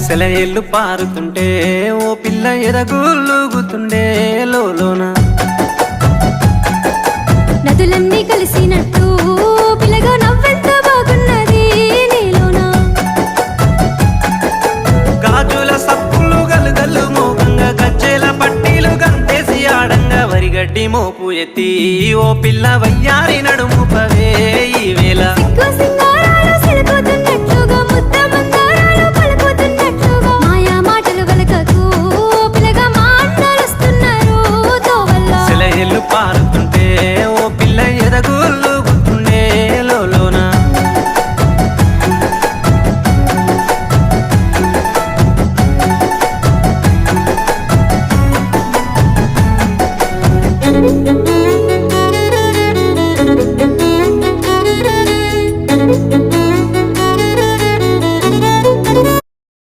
సెలయేళ్ళు పారుతుంటే ఓ పిల్ల ఎదగులుగుతుండే లోన నదులన్నీ కలిసినట్టు పిల్లగా నవ్వెంత బాగున్నది నీలోన గాజుల సప్పులు గలుగల్లు మోగంగా గజ్జెల పట్టీలు గంతేసి ఆడంగా వరిగడ్డి మోపు ఎత్తి ఓ పిల్ల వయ్యారి నడుము పవే ఈ వేళ